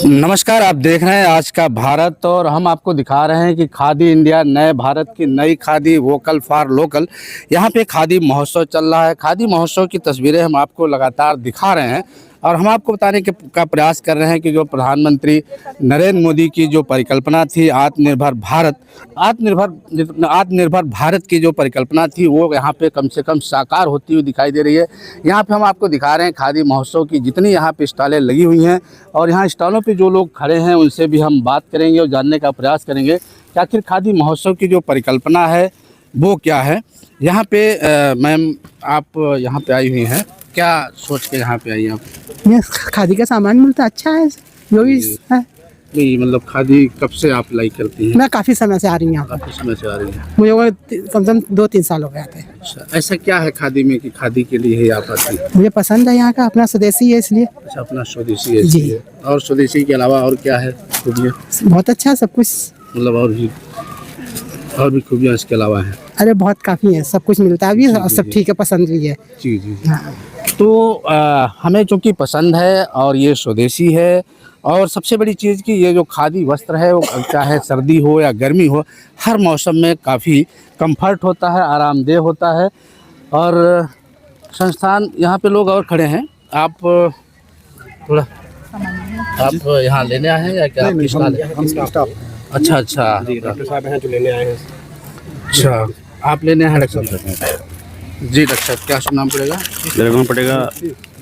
नमस्कार, आप देख रहे हैं आज का भारत और हम आपको दिखा रहे हैं कि खादी इंडिया नए भारत की नई खादी वोकल फॉर लोकल। यहाँ पे खादी महोत्सव चल रहा है। खादी महोत्सव की तस्वीरें हम आपको लगातार दिखा रहे हैं और हम आपको बताने का प्रयास कर रहे हैं कि जो प्रधानमंत्री नरेंद्र मोदी की जो परिकल्पना थी आत्मनिर्भर भारत की जो परिकल्पना थी वो यहाँ पे कम से कम साकार होती हुई दिखाई दे रही है। यहाँ पे हम आपको दिखा रहे हैं खादी महोत्सव की जितनी यहाँ पे स्टॉलें लगी हुई हैं और यहाँ स्टॉलों पे जो लोग खड़े हैं उनसे भी हम बात करेंगे और जानने का प्रयास करेंगे कि आखिर खादी महोत्सव की जो परिकल्पना है वो क्या है। यहाँ पे मैम आप यहाँ पे आई हुई हैं, क्या सोच के यहाँ पे आई आप? ये खादी का सामान मिलता अच्छा है जो भी है। नहीं मतलब खादी कब से आप लाइक करती हैं? मैं काफ़ी समय से आ रही हूँ यहाँ पर। काफी समय से आ रही हैं। मुझे वो कम से कम 2-3 साल हो गए थे। अच्छा, ऐसा क्या है खादी में कि खादी के लिए ही आप आती हैं? मुझे पसंद है यहाँ का, अपना स्वदेशी है इसलिए। अच्छा, अपना स्वदेशी है जी। इसलिए। और स्वदेशी के अलावा और क्या है खूबियाँ? बहुत अच्छा है सब कुछ। मतलब और भी खूबियाँ इसके अलावा हैं? अरे बहुत काफ़ी है, सब कुछ मिलता है भी और सब ठीक है, पसंद भी है। जी जी। हाँ। तो हमें चूँकि पसंद है और ये स्वदेशी है और सबसे बड़ी चीज़ कि ये जो खादी वस्त्र है वो चाहे सर्दी हो या गर्मी हो हर मौसम में काफ़ी कंफर्ट होता है, आरामदेह होता है। और संस्थान यहाँ पे लोग और खड़े हैं, आप थोड़ा आप यहाँ लेने आए हैं या क्या? आपकी स्टॉल है? अच्छा अच्छा, डॉक्टर साहब हैं जो लेने आए हैं। अच्छा आप लेने आए हैं डॉक्टर साहब? जी डॉक्टर साहब, क्या नाम पड़ेगा? मेरा नाम पड़ेगा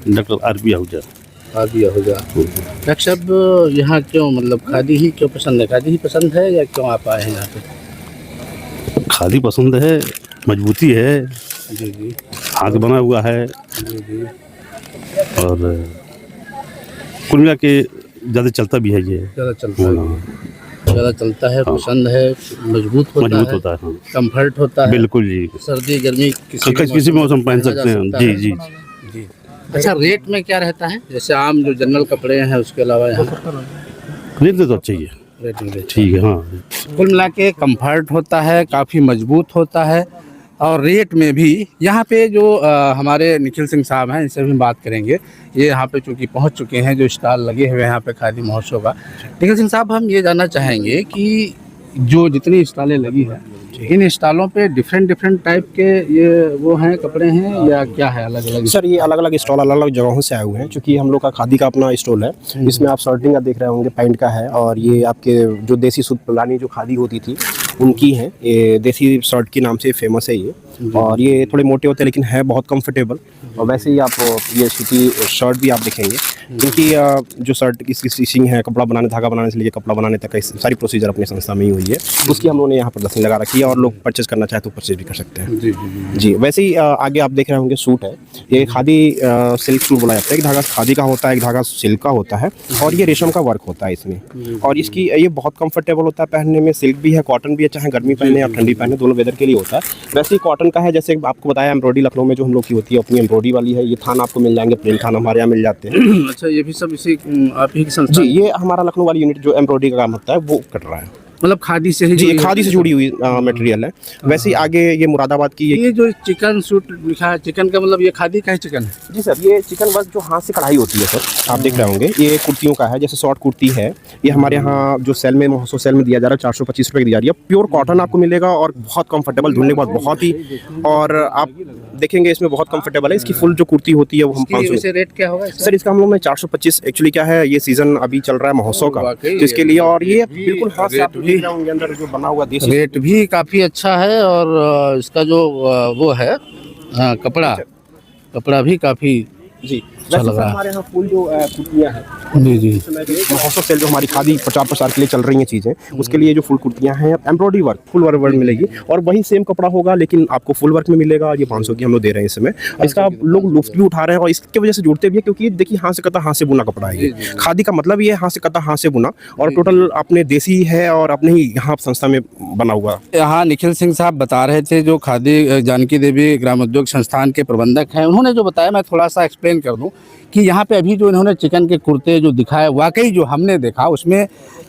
doctor RB Ahuja. RB Ahuja. Doctor साहब यहाँ क्यों मतलब खादी ही क्यों पसंद है? खादी ही पसंद है या क्यों आप आए हैं यहाँ पे? खादी पसंद है, मजबूती है, जी जी हाथ बना हुआ है जी जी। और कुल मिला के ज़्यादा चलता भी है ये। ज़्यादा चलता है, ज़्यादा चलता है, पसंद है, मजबूत होता है, होता है। हाँ। कंफर्ट होता है। बिल्कुल जी, सर्दी गर्मी किसी मौसम पहन सकते हैं। सकता जी है। जी जी। अच्छा, रेट में क्या रहता है जैसे आम जो जनरल कपड़े हैं उसके अलावा यहाँ रेट तो अच्छा ही है। रेट में ठीक है। हाँ, कुल मिला के कंफर्ट होता है, काफ़ी मजबूत होता है और रेट में भी यहाँ पे जो हमारे निखिल सिंह साहब हैं इनसे भी बात करेंगे। ये यहाँ पे चूँकि पहुँच चुके हैं, जो स्टॉल लगे हुए हैं यहाँ पे खादी महोत्सव का। निखिल सिंह साहब, हम ये जानना चाहेंगे कि जो जितनी स्टॉलें लगी हैं इन स्टॉलों पे डिफरेंट टाइप के ये वो हैं कपड़े हैं या क्या है अलग अलग? सर ये अलग अलग स्टॉल अलग अलग जगहों से आए हुए हैं, क्योंकि हम लोग का खादी का अपना स्टॉल है। इसमें आप शर्टिंग का देख रहे होंगे, पैंट का है और ये आपके जो देसी शुद्ध पुरानी जो खादी होती थी उनकी है। ये देसी शर्ट के नाम से फेमस है ये। और ये थोड़े मोटे होते हैं लेकिन है बहुत कंफर्टेबल। और वैसे ही आप ये सूती शर्ट भी आप देखेंगे, क्योंकि जो शर्ट की स्टिचिंग है, कपड़ा बनाने धागा बनाने से लेकर कपड़ा बनाने तक का सारी प्रोसीजर अपनी संस्था में ही हुई है। उसकी हम लोगों ने यहाँ प्रदर्शनी लगा रखी है और लोग परचेज करना चाहे तो परचेज भी कर सकते हैं। जी जी जी। वैसे ही आगे आप देख रहे होंगे सूट है। ये खादी सिल्क सूट बोला जाता है। एक धागा खादी का होता है, एक धागा सिल्क का होता है और ये रेशम का वर्क होता है इसमें। और इसकी ये बहुत कंफर्टेबल होता है पहनने में। सिल्क भी है, कॉटन भी है, चाहे गर्मी पहने या ठंडी पहने दोनों वेदर के लिए होता है। वैसे ही कॉटन का है, जैसे आपको बताया एम्ब्रॉयडरी लखनऊ में जो हम लोग की होती है अपनी एम्ब्रॉयडरी वाली है। ये थान आपको मिल जाएंगे, प्लेन थान हमारे यहाँ मिल जाते हैं। अच्छा, ये भी सब इसी आप ही की संस्था? जी, ये हमारा लखनऊ वाली यूनिट जो एम्ब्रॉयडरी का काम होता है वो कर रहा है। मतलब खादी से ही? जी, खादी से जुड़ी हुई मटेरियल है। वैसे ही आगे ये मुरादाबाद की ये जो चिकन सूट लिखा है, चिकन का मतलब ये खादी का ही चिकन है? जी सर, ये चिकन वर्क जो हाथ से कढ़ाई होती है सर, आप देख रहे होंगे। ये कुर्तियों का है, जैसे शॉर्ट कुर्ती है। ये हमारे यहाँ जो सेल में महोत्सव सेल में दिया जा रहा है 425 रुपये की दी जा रही है। प्योर कॉटन आपको मिलेगा और बहुत कंफर्टेबल, धुलने के बाद बहुत ही। और आप देखेंगे इसमें बहुत कंफर्टेबल है। इसकी फुल जो कुर्ती होती है वो हम 500। रेट क्या होगा सर इसका हम लोग में 425। एक्चुअली क्या है, ये सीजन अभी चल रहा है महोत्सव का, तो इसके लिए। और ये बिल्कुल हाथ से आप देख रहे होंगे अंदर जो बना हुआ देसी रेट भी काफ़ी अच्छा है और इसका जो वो है कपड़ा भी काफ़ी जी अच्छा लग रहा है। हमारे यहाँ फुल जो कुर्तियाँ हैं जी जी। महोत्सव सेल जो हमारी खादी प्रचार प्रसार के लिए चल रही हैं चीज़ें, उसके लिए जो फुल कुर्तियाँ हैं एम्ब्रॉयडरी वर्क फुल वर्क मिलेगी। और वही सेम कपड़ा होगा लेकिन आपको फुल वर्क में मिलेगा। ये 500 की हम लोग दे रहे हैं इस समय। इसका लोग लुफ्त भी उठा रहे हैं और इसके वजह से जुड़ते भी है, क्योंकि देखिए हाथ से कता हाथ से बुना कपड़ा है ये। खादी का मतलब ये हाथ से कता हाथ से बुना और टोटल अपने देसी है और अपने ही यहाँ संस्था में बना हुआ। यहाँ निखिल सिंह साहब बता रहे थे, जो खादी जानकी देवी ग्रामोद्योग संस्थान के प्रबंधक हैं, उन्होंने जो बताया मैं थोड़ा सा एक्सप्लेन कर दूं कि यहाँ पे अभी जो इन्होंने चिकन के कुर्ते जो दिखाए, वाकई जो हमने देखा उसमें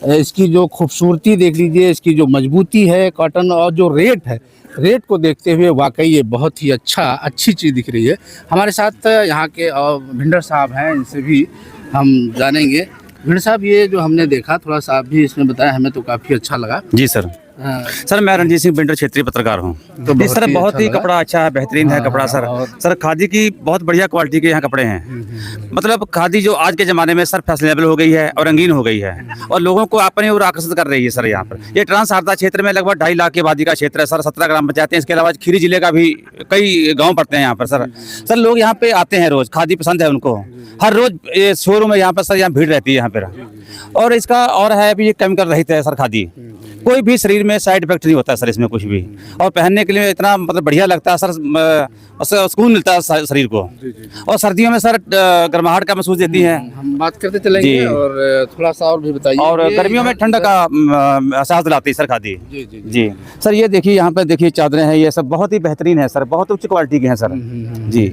इसकी जो खूबसूरती देख लीजिए, इसकी जो मजबूती है कॉटन, और जो रेट को देखते हुए वाकई ये बहुत ही अच्छी चीज़ दिख रही है। हमारे साथ यहाँ के भिंडर साहब हैं, इनसे भी हम जानेंगे भिड़ साहब, ये जो हमने देखा थोड़ा सा आप भी इसमें बताया, हमें तो काफी अच्छा लगा। जी सर। हाँ, सर मैं रणजीत सिंह पिंटर क्षेत्रीय पत्रकार हूँ। तो जी सर, बहुत अच्छा ही लगा। कपड़ा अच्छा है, बेहतरीन है हाँ, कपड़ा सर। और- सर खादी की बहुत बढ़िया क्वालिटी के यहाँ कपड़े हैं। मतलब खादी जो आज के ज़माने में सर फैशनेबल हो गई है और रंगीन हो गई है और लोगों को अपने ओर आकर्षित कर रही है सर। यहाँ पर ये ट्रांस शारदा क्षेत्र में लगभग 2.5 लाख की आबादी का क्षेत्र है सर। 17 ग्राम पंचायतें, इसके अलावा खीरी जिले का भी कई गाँव पड़ते हैं यहाँ पर सर। सर लोग यहाँ पे आते हैं रोज़, खादी पसंद है उनको। हर रोज़ ये शोरूम है यहाँ पर सर, यहाँ भीड़ रहती है यहाँ पर। और इसका और है भी, ये केमिकल रहित है सर खादी। कोई भी शरीर में साइड इफेक्ट नहीं होता है सर इसमें कुछ भी, और पहनने के लिए इतना मतलब बढ़िया लगता है सर, सुकून मिलता है शरीर को। और सर्दियों में सर गर्माहट का महसूस देती है, हम बात करते चलेंगे जी। और थोड़ा सा और भी बताइए। और ये- गर्मियों में ठंड का एहसास दिलाती है सर खादी। जी जी जी सर, ये देखिए यहाँ पे देखिए चादरें हैं, ये सब बहुत ही बेहतरीन है सर, बहुत उच्च क्वालिटी के हैं सर। जी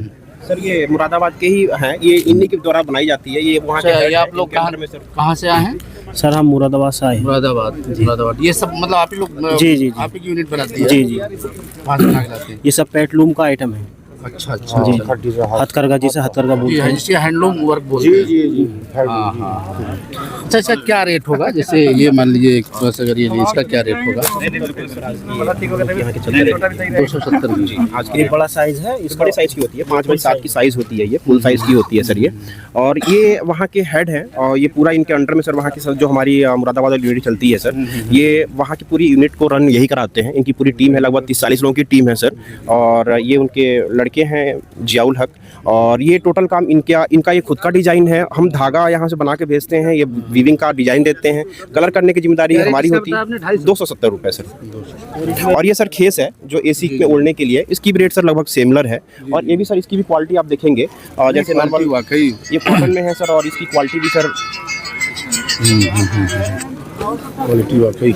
सर ये मुरादाबाद के ही हैं, ये इन्हीं के द्वारा बनाई जाती है। ये वहाँ के अच्छा, head ये हैं, आप लोग इनके अंदर में सर। कहाँ से आए हैं? सर हम मुरादाबाद से आए हैं। मुरादाबाद। ये सब मतलब आप ही लोग जी, जी। आप ही की यूनिट बनाती है? जी जी, कहाँ से ला के लाते हैं? ये सब पेटलूम का आइटम है। अच्छा अच्छा जी, हथकरघा जिसे हथकरघा बोलते हैं। जिससे हैंडलूम वर्क बोलते हैं। जी। हाँ हाँ। अच्छा, इसका क्या रेट होगा? जैसे ये मान लीजिए एक बस अगर ये इसका क्या रेट होगा? 270 जी, आज के लिए बड़ा साइज है, इस बड़े साइज की होती है, 5x7 की साइज होती है, ये फुल साइज की होती है सर ये। और ये वहाँ के हेड हैं और ये पूरा इनके अंडर में सर वहाँ की सर जो हमारी मुरादाबाद वाली यूनिट चलती है सर, ये वहाँ की पूरी यूनिट को रन यही कराते हैं। इनकी पूरी टीम है, लगभग 30-40 लोगों की टीम है सर। और ये उनके लड़के हैं जियाउल हक, और ये टोटल काम इनका ये खुद का डिजाइन है। हम धागा यहाँ से बना के भेजते हैं, ये वीविंग का डिजाइन देते हैं, कलर करने की जिम्मेदारी हमारी होती है। 270 रुपये सर। और ये सर खेस है जो एसी में ओढ़ने के लिए, इसकी भी रेट सर लगभग सिमिलर है। और ये भी सर, इसकी भी क्वालिटी आप देखेंगे जैसे नॉर्मल, वाकई ये कॉटन में है सर, और इसकी क्वालिटी भी सर क्वालिटी वाकई।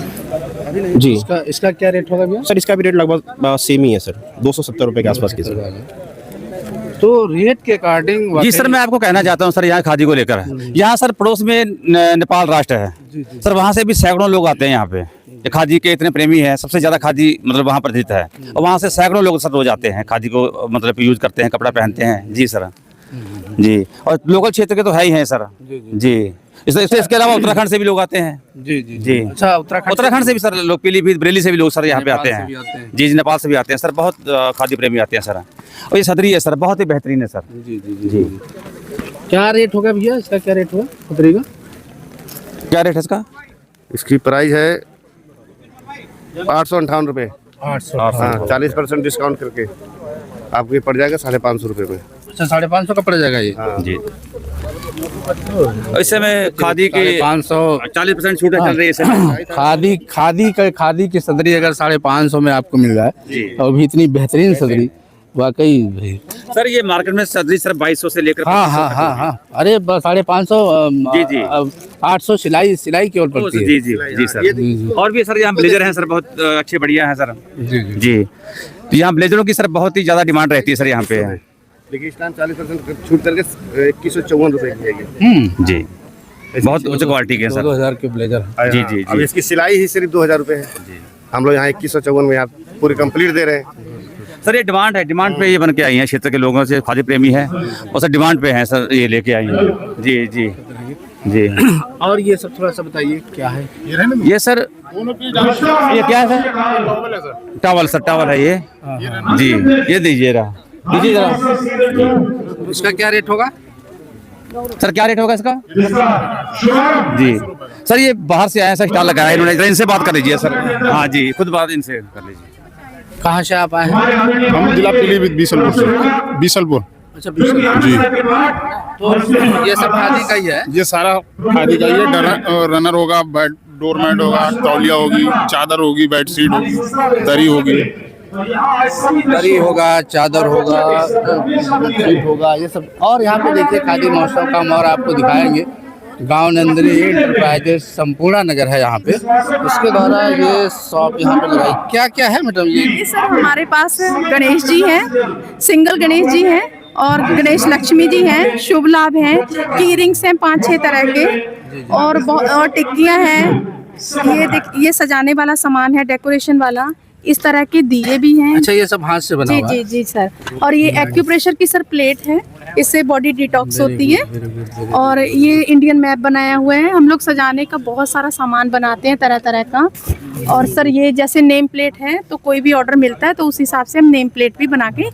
जी। इसका क्या रेट होगा भैया? सर इसका भी रेट लगभग सेम ही है सर, 270 रुपये के आसपास की सर। तो रेट के अकॉर्डिंग जी सर, मैं आपको कहना चाहता हूँ सर, यहाँ खादी को लेकर यहाँ सर पड़ोस में नेपाल राष्ट्र है सर, वहाँ से भी सैकड़ों लोग आते हैं यहाँ पे। ये खादी के इतने प्रेमी हैं, सबसे ज़्यादा खादी मतलब वहाँ प्रचलित है, और वहाँ से सैकड़ों लोग सर रोज आते हैं, खादी को मतलब यूज करते हैं, कपड़ा पहनते हैं। जी सर। जी, और लोकल क्षेत्र के तो है ही हैं सर। जी, इसके अलावा उत्तराखंड से भी लोग आते हैं। जी जी जी। अच्छा, उत्तराखंड से भी सर लोग, पीलीभीत बरेली से भी लोग सर यहाँ पे आते नेपाल से भी आते हैं। हैं। जी जी, नेपाल से भी आते हैं सर, बहुत खादी प्रेमी आते हैं सर। और ये सदरी है सर, बहुत ही बेहतरीन है सर। जी जी जी। क्या रेट होगा भैया? इसका क्या रेट होगा खतरे का? क्या रेट है इसका? इसकी प्राइस है 858 रुपये। 800। हाँ, 40% डिस्काउंट करके आपको ये पड़ जाएगा 550 रुपये में। अच्छा, 550 का पड़ जाएगा ये? जी। इस समय खादी के 550 40% छूट चल रही है इस समय। खादी की सदरी अगर 550 में आपको मिल रहा जी। है, और भी इतनी बेहतरीन सदरी, वाकई भाई। सर ये मार्केट में सदरी सर 2200 से लेकर हाँ हाँ हाँ हाँ, अरे 550 जी, जी। 800 सिलाई केवल पड़ती है। जी जी जी सर। और भी सर यहाँ ब्लेजर हैं सर, बहुत अच्छे बढ़िया हैं सर। जी जी। जी, तो यहाँ ब्लेजरों की सर बहुत ही ज़्यादा डिमांड रहती है सर यहाँ पे। देखिए इस टाइम 40% छूट करके 2154 रुपये की है ये। जी, बहुत उच्च क्वालिटी के हैं सर। 2000 के ब्लेजर। जी जी अब जी। इसकी सिलाई ही सिर्फ 2000 रुपये है। हम लोग यहाँ 2154 में यहाँ पूरी कंप्लीट दे रहे हैं। सर ये डिमांड है, डिमांड पे ये बन के आई हैं, क्षेत्र के लोगों से खादी प्रेमी है और सर डिमांड पे हैं सर, ये लेके आई हैं। जी जी जी। और ये सब थोड़ा सा बताइए क्या है? ये सर, ये क्या है सर? टॉवल सर, टॉवल है ये। जी, ये दीजिए जरा। इसका क्या रेट होगा? सर क्या रेट होगा इसका? जी सर, ये बाहर से आए हैं सर, स्टॉल लगाया है इन्होंने, इनसे बात कर लीजिए सर। हाँ जी, खुद बात इनसे कर लीजिए। कहाँ से आप आए हैं? हम जिला पीलीभीत बीसलपुर से। बीसलपुर अच्छा, जी। तो ये सब खादी का ही है? ये सारा खादी का ही है। रनर होगा, डोरमेट होगा, तौलिया होगी, चादर होगी, बेडशीट होगी, दरी होगी, दरी होगा, चादर होगा, बेडशीट होगा, ये सब। और यहाँ पे देखिए खादी महोत्सव का हम और आपको दिखाएंगे। गांव नंदरी एंटरप्राइजेस संपूर्ण नगर है यहाँ पे, इसके द्वारा ये शॉप यहाँ पे लगाई। क्या क्या है मैडम ये? सर हमारे पास गणेश जी हैं, सिंगल गणेश जी हैं, और गणेश लक्ष्मी जी हैं, शुभ लाभ हैं, की रिंग्स हैं 5-6 तरह के, और टिक्कियाँ हैं। ये सजाने वाला सामान है, डेकोरेशन वाला। इस तरह के दिए भी हैं। अच्छा, ये सब हाथ से बना जी हुआ है। जी जी सर। और ये एक्यूप्रेशर की सर प्लेट है, इससे बॉडी डिटॉक्स होती है। और ये इंडियन मैप बनाया हुआ है। हम लोग सजाने का बहुत सारा सामान बनाते हैं तरह तरह का। और सर ये जैसे नेम प्लेट है, तो कोई भी ऑर्डर मिलता है तो उस हिसाब से हम नेम प्लेट भी बना के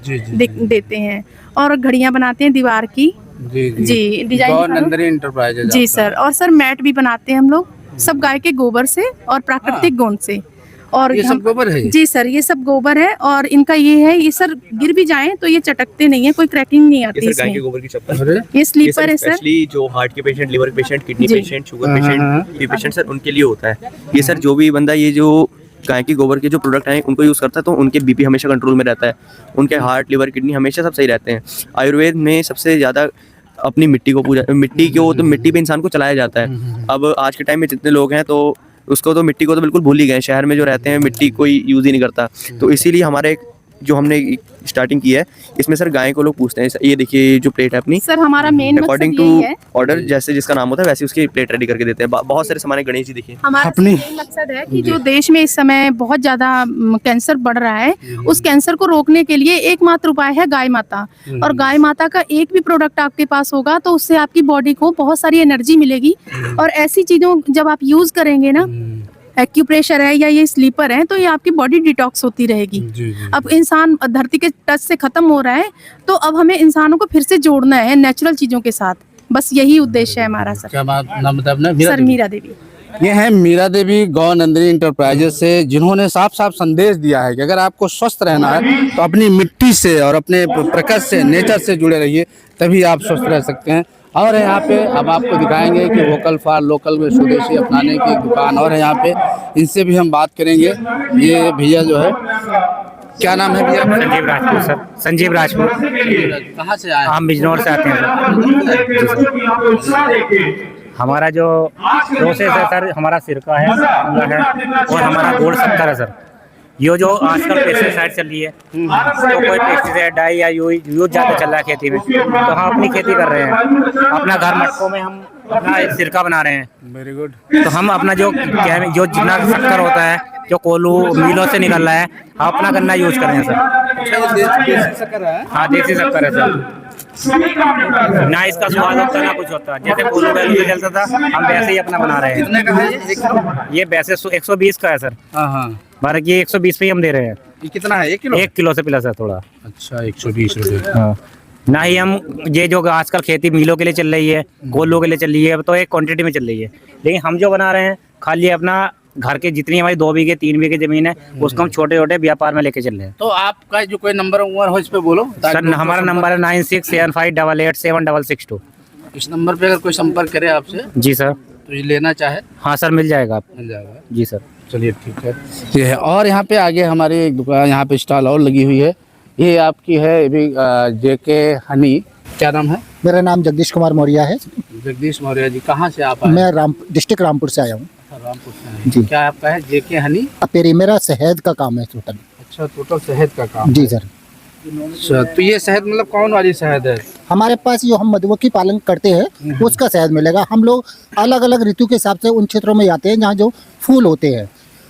देते हैं। और घड़ियां बनाते हैं दीवार की जी डिजाइन नंदरी इंटरप्राइजेज जी सर। और सर मैट भी बनाते हैं हम लोग, सब गाय के गोबर से और प्राकृतिक गोंद से। और ये सब गोबर है? जी सर, ये सब गोबर है। और इनका ये है, ये सर गिर भी जाएं तो ये चटकते नहीं है, कोई क्रैकिंग नहीं आती इसमें। गाय के गोबर की चप्पल, ये स्लीपर है सर। स्पेशली जो हार्ट के पेशेंट, लिवर के पेशेंट, किडनी जी। पेशेंट, शुगर पेशेंट, ये पेशेंट सर उनके लिए होता है। ये सर जो भी बंदा ये जो गाय के गोबर के जो प्रोडक्ट हैं उनको यूज़ करता है तो उनके बीपी हमेशा कंट्रोल में रहता है, उनके हार्ट, लिवर, किडनी हमेशा सब सही रहते हैं। आयुर्वेद में सबसे ज़्यादा अपनी मिट्टी को तो मिट्टी पे इंसान को चलाया जाता है। अब आज के टाइम में जितने लोग हैं तो उसको तो मिट्टी को तो बिल्कुल भूल ही गए। शहर में जो रहते हैं मिट्टी कोई यूज़ ही नहीं करता। तो इसीलिए हमारे जो हमने स्टार्टिंग की है इसमें सर गाय को लोग पूछते हैं। ये देखिए जो प्लेट है अपनी, सर हमारा मेन अकॉर्डिंग मकसद टू यही है। ऑर्डर जैसे जिसका नाम होता है वैसे उसकी प्लेट रेडी करके देते हैं। बहुत सारे सामान है। गणेश जी देखिए, हमारा अपनी- यही मकसद है कि जो देश में इस समय बहुत ज्यादा कैंसर बढ़ रहा है, उस कैंसर को रोकने के लिए एकमात्र उपाय है गाय माता। और गाय माता का एक भी प्रोडक्ट आपके पास होगा तो उससे आपकी बॉडी को बहुत सारी एनर्जी मिलेगी। और ऐसी चीजों जब आप यूज करेंगे ना, एक्यूप्रेशर है या ये स्लीपर है, तो ये आपकी बॉडी डिटॉक्स होती रहेगी। अब इंसान धरती के टच से खत्म हो रहा है, तो अब हमें इंसानों को फिर से जोड़ना है नेचुरल चीजों के साथ। बस यही उद्देश्य है हमारा सर। क्या नाम बताया आपने? सर मीरा देवी। ये है मीरा देवी गौ नंदिनी इंटरप्राइजेज से, जिन्होंने साफ साफ संदेश दिया है कि अगर आपको स्वस्थ रहना है तो अपनी मिट्टी से और अपने प्रकृति से, नेचर से जुड़े रहिए, तभी आप स्वस्थ रह सकते हैं। और यहाँ पे अब आपको दिखाएंगे कि वोकल फॉर लोकल में स्वदेशी अपनाने की एक दुकान और है यहाँ पे, इनसे भी हम बात करेंगे। ये भैया जो है, क्या नाम है भैया? संजीव राजपूत सर। संजीव राजपूत। कहाँ से आए? हम बिजनौर से आते हैं सर। हमारा जो प्रोसेस है सर, हमारा सिरका है और हमारा गोल्ड 70 है सर। ये जो आजकल पेस्टिसाइड चल रही है, तो कोई पेस्टिसाइड डाई या यूज ज़्यादा चल रहा है खेती में, तो हम अपनी खेती कर रहे हैं। अपना घर मटकों में हम अपना एक सिरका बना रहे हैं। Very good. तो हम अपना जो जितना शक्कर होता है, जो कोलू मिलों से निकल रहा है, हम अपना गन्ना यूज कर रहे हैं सर। देसी शक्कर है? हाँ, देसी शक्कर है सर। ना इसका स्वाद होता है ना कुछ होता है। जैसे कोलू वैलू से चलता था, हम वैसे ही अपना बना रहे हैं। कितने का है ये? 1 किलो? ये वैसे 120 का है सर। हाँ हाँ। भारत ये 120 पे ही हम दे रहे हैं। ये कितना है? 1 किलो? 1 किलो से प्लस है थोड़ा। अच्छा, 120 रुपये। हाँ। ना ही हम ये जो आजकल खेती मिलों के लिए चल रही है, कोलों के लिए चल रही है, तो एक क्वांटिटी में चल रही है। लेकिन हम जो बना रहे हैं खाली अपना घर के जितनी हमारी 2 बीघे 3 बीघे जमीन है, उसको हम छोटे छोटे व्यापार में लेके चल रहे हैं। तो आपका जो कोई नंबर उम्र हो इस पे बोलो। सर हमारा नंबर है 9675887662। इस नंबर पे अगर कोई संपर्क करे आपसे जी सर। तो ये लेना चाहे हाँ सर, मिल जाएगा आप। मिल जाएगा। जी सर। चलिए ठीक है। ये है। और यहाँ पे आगे हमारी एक दुकान, यहाँ पे स्टॉल और लगी हुई है। ये आपकी है, ये भी जेके हनी। क्या नाम है? मेरा नाम जगदीश कुमार मौर्य है। जगदीश मौर्य जी, कहाँ से आप आए? मैं डिस्ट्रिक्ट रामपुर से आया हूँ। रामपुर से आए। जी। क्या आपका है? जेके हनी। अपेरी मेरा शहद का काम है टोटल। अच्छा, टोटल शहद का काम। जी सर। अच्छा, तो ये शहद मतलब कौन वाली शहद है? हमारे पास जो हम मधुमक्खी पालन करते हैं उसका शहद मिलेगा। हम लोग अलग अलग ऋतु के हिसाब से उन क्षेत्रों में जाते हैं जहाँ जो फूल होते हैं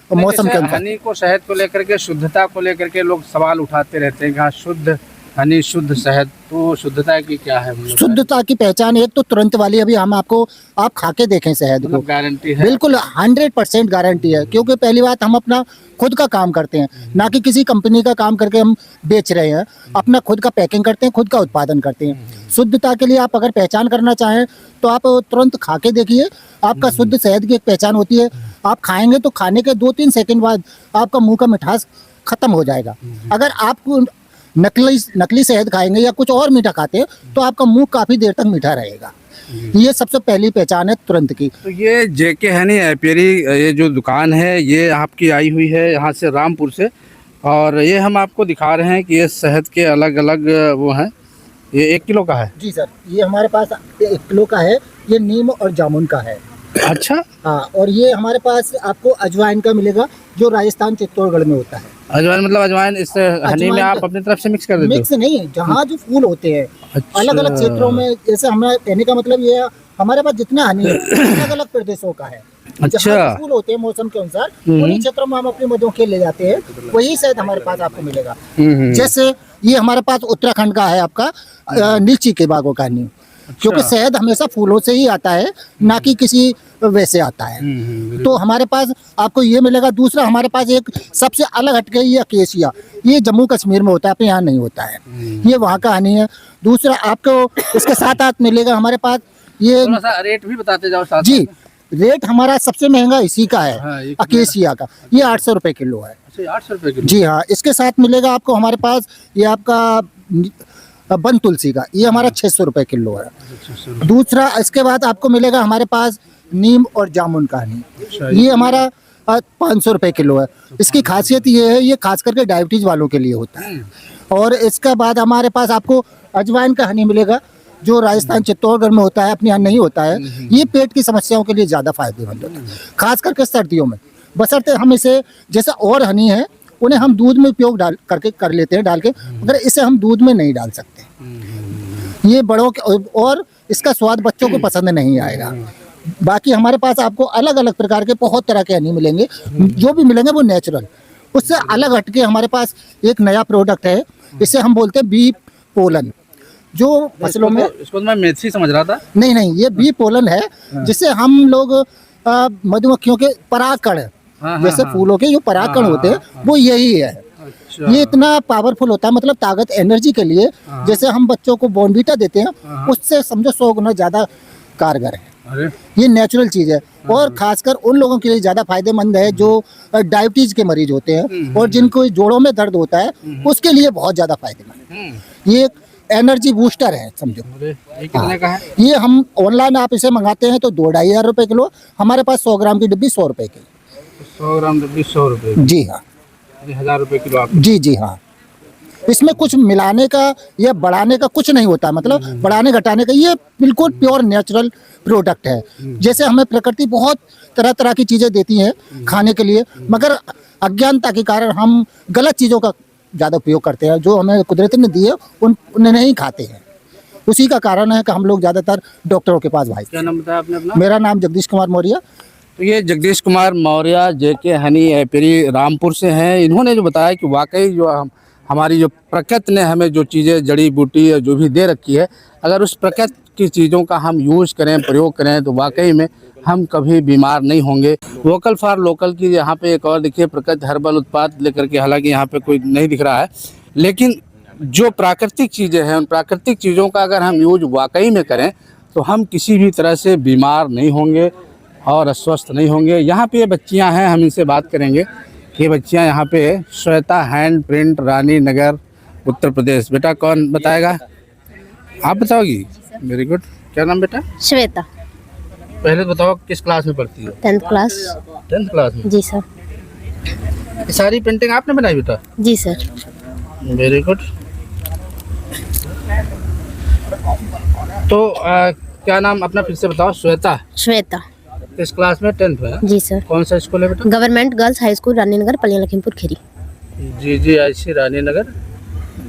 मौसम के अनुसार। हनी को, शहद को लेकर के, शुद्धता को लेकर के लोग सवाल उठाते रहते हैं कि हाँ शुद्ध हनी, शुद्ध शहद, तो शुद्धता की क्या है? मतलब शुद्धता की पहचान एक तो तुरंत वाली, अभी हम आपको आप खा के देखें शहद को, गारंटी है? बिल्कुल 100% गारंटी है। क्योंकि पहली बात हम अपना खुद का काम करते हैं, ना कि किसी कंपनी का काम करके हम बेच रहे हैं। अपना खुद का पैकिंग करते हैं, खुद का उत्पादन करते हैं। शुद्धता के लिए आप अगर पहचान करना चाहें तो आप तुरंत खा के देखिए, आपका शुद्ध शहद की एक पहचान होती है। आप खाएंगे तो खाने के 2-3 सेकंड बाद आपका मुंह का मिठास खत्म हो जाएगा। अगर आप नकली शहद खाएंगे या कुछ और मीठा खाते हैं तो आपका मुंह काफी देर तक मीठा रहेगा। ये सबसे पहली पहचान है तुरंत की। तो ये जेके हनी एपियरी, ये जो दुकान है ये आपकी आई हुई है यहाँ से रामपुर से, और ये हम आपको दिखा रहे हैं कि ये शहद के अलग अलग वो हैं। ये 1 किलो का है? जी सर, ये हमारे पास 1 किलो का है। ये नीम और जामुन का है। अच्छा, हाँ, और ये हमारे पास आपको अजवाइन का मिलेगा जो राजस्थान चित्तौड़गढ़ में होता है। अजवाइन मतलब अजवाइन इस हनी में आप अपनी तरफ से मिक्स कर देते हो? मिक्स नहीं है, जहाँ जो फूल होते हैं अच्छा। अलग अलग क्षेत्रों में, जैसे हमें कहने का मतलब ये है हमारे पास जितना हनी है अलग अलग प्रदेशों का है। अच्छा। जहाँ जो फूल होते हैं मौसम के अनुसार उन्हीं क्षेत्रों में हम अपनी मधुमक्खी ले जाते हैं, वही शायद हमारे पास आपको मिलेगा। जैसे ये हमारे पास उत्तराखंड का है आपका नीची के बागों का हनी, क्योंकि शहद हमेशा फूलों से ही आता है, ना कि किसी वैसे आता है। तो हमारे पास आपको ये मिलेगा। दूसरा हमारे पास एक सबसे अलग हटके ये अकेशिया, ये जम्मू कश्मीर में होता है, अपने यहाँ नहीं होता है, ये वहाँ का हनी है। दूसरा आपको इसके साथ मिलेगा हमारे पास ये, थोड़ा सा रेट भी बताते जाओ साथ जी। रेट हमारा सबसे महंगा इसी का है, हाँ, अकेशिया का, ये 800 रुपए किलो है। अच्छा, 800 रुपए किलो। जी हाँ, इसके साथ मिलेगा आपको हमारे पास ये आपका बन तुलसी का, ये हमारा 600 रुपए किलो है। दूसरा इसके बाद आपको मिलेगा हमारे पास नीम और जामुन का हनी, ये हमारा 500 रुपए किलो है। इसकी खासियत ये है, ये खास करके डायबिटीज वालों के लिए होता है। और इसके बाद हमारे पास आपको अजवाइन का हनी मिलेगा जो राजस्थान चित्तौड़गढ़ में होता है, अपने यहाँ नहीं होता है। ये पेट की समस्याओं के लिए ज़्यादा फायदेमंद होता है, खास करके सर्दियों में। बशर्ते हम इसे, जैसे और हनी है उन्हें हम दूध में उपयोग कर लेते हैं डाल के, मगर इसे हम दूध में नहीं डाल सकते। ये बड़ों के, और इसका स्वाद बच्चों को पसंद नहीं आएगा। बाकी हमारे पास आपको अलग अलग प्रकार के बहुत तरह के हनी मिलेंगे, जो भी मिलेंगे वो नेचुरल। उससे अलग हटके हमारे पास एक नया प्रोडक्ट है, इसे हम बोलते हैं बी पोलन, जो फसलों में, इसको मैं मेथी समझ रहा था। नहीं, ये बी पोलन है, जिससे हम लोग मधुमक्खियों के परागकण, जैसे फूलों के जो परागकण होते हैं वो यही है। ये इतना पावरफुल होता है, मतलब ताकत एनर्जी के लिए, जैसे हम बच्चों को बॉर्नवीटा देते हैं उससे समझो 100 गुना ज्यादा कारगर है। ये नेचुरल चीज है, और खासकर उन लोगों के लिए ज्यादा फायदेमंद है जो डायबिटीज के मरीज होते हैं और जिनको जोड़ों में दर्द होता है, उसके लिए बहुत ज्यादा फायदेमंद है। ये एनर्जी बूस्टर है समझो। ये कितने का है? ये हम ऑनलाइन आप इसे मंगाते हैं तो 2-2.5 रुपए किलो, हमारे पास 100 ग्राम की डिब्बी 100 रुपए की। 100 ग्राम डिब्बी 100 रुपए? जी हाँ। 1000 रुपए किलो आप? जी हाँ। इसमें कुछ मिलाने का या बढ़ाने का कुछ नहीं होता, मतलब बढ़ाने घटाने का, ये बिल्कुल प्योर नेचुरल प्रोडक्ट है। जैसे हमें प्रकृति बहुत तरह तरह की चीजें देती है खाने के लिए, मगर अज्ञानता के कारण हम गलत चीजों का ज़्यादा उपयोग करते हैं, जो हमें कुदरत ने दिए उन्हें नहीं खाते हैं। उसी का कारण है कि हम लोग ज़्यादातर डॉक्टरों के पास भागते हैं। क्या नाम बताया आपने अपना? मेरा नाम जगदीश कुमार मौर्य। तो ये जगदीश कुमार मौर्य जेके हनी एपीरी रामपुर से हैं। इन्होंने जो बताया कि वाकई जो हमारी जो प्रकृति ने हमें जो चीज़ें जड़ी बूटी या जो भी दे रखी है, अगर उस प्रकृति की चीज़ों का हम यूज़ करें, प्रयोग करें, तो वाकई में हम कभी बीमार नहीं होंगे। वोकल फॉर लोकल की यहाँ पे एक और देखिए प्रकृति हर्बल उत्पाद लेकर के, हालांकि यहाँ पे कोई नहीं दिख रहा है, लेकिन जो प्राकृतिक चीज़ें हैं उन प्राकृतिक चीज़ों का अगर हम यूज वाकई में करें तो हम किसी भी तरह से बीमार नहीं होंगे और अस्वस्थ नहीं होंगे। यहाँ पे ये बच्चियाँ हैं, हम इनसे बात करेंगे। ये बच्चियाँ यहाँ पे श्वेता हैंड प्रिंट, रानी नगर, उत्तर प्रदेश। बेटा कौन बताएगा? आप बताओगी? Very good. क्या नाम बेटा? श्वेता। पहले बताओ किस क्लास में पढ़ती हो? 10th class. 10th क्लास में? जी सर। ये सारी पेंटिंग आपने बनाई बेटा? जी सर। Very good. तो क्या नाम अपना फिर से बताओ? श्वेता। श्वेता। किस क्लास में? 10th में? जी सर। कौन सा स्कूल है बेटा? Government girls high school Rani Nagar, Palia Lakhimpur Kheri. GGIC Rani Nagar,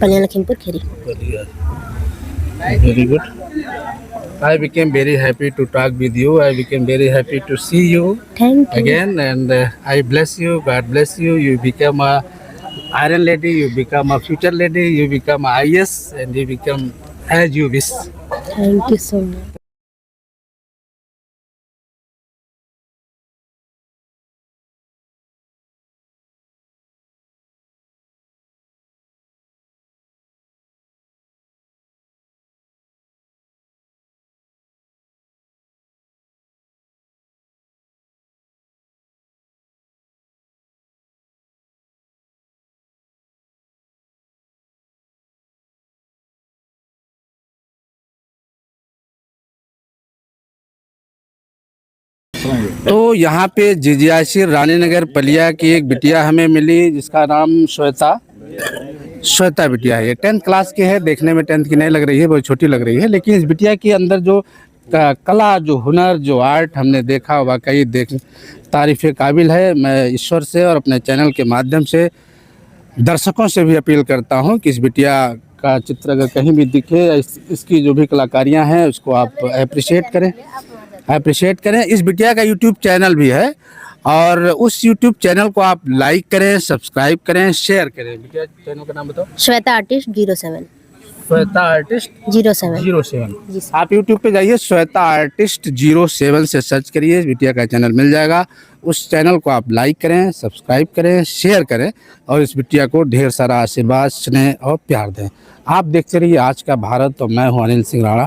Palia Lakhimpur Kheri. Very good. I became very happy to talk with you. I became very happy to see you Thank you. again, and I bless you. God bless you. You become a iron lady. You become a future lady. You become a IS, and you become as you wish. Thank you so much. तो यहाँ पे GGIC Rani Nagar Palia की एक बिटिया हमें मिली जिसका नाम श्वेता बिटिया है। ये 10th क्लास की है, देखने में 10th की नहीं लग रही है, बहुत छोटी लग रही है, लेकिन इस बिटिया के अंदर जो का कला, जो हुनर, जो आर्ट हमने देखा, वाकई तारीफ़ काबिल है। मैं ईश्वर से और अपने चैनल के माध्यम से दर्शकों से भी अपील करता हूं कि इस बिटिया का चित्र अगर कहीं भी दिखे, इसकी जो भी कलाकारियां हैं उसको आप अप्रिशिएट करें। इस बिटिया का यूट्यूब चैनल भी है और उस यूट्यूब चैनल को आप लाइक करें, सब्सक्राइब करें, शेयर करें। बिटिया चैनल का नाम बताओ। श्वेता आर्टिस्ट 07 श्वेता आर्टिस्ट 07 आप यूट्यूब पे जाइए, श्वेता आर्टिस्ट 07 से सर्च करिए, इस बिटिया का चैनल मिल जाएगा। उस चैनल को आप लाइक करें, सब्सक्राइब करें, शेयर करें और इस बिटिया को ढेर सारा आशीर्वाद, स्नेह और प्यार दें। आप देखते रहिए आज का भारत और मैं हूं अनिल सिंह राणा।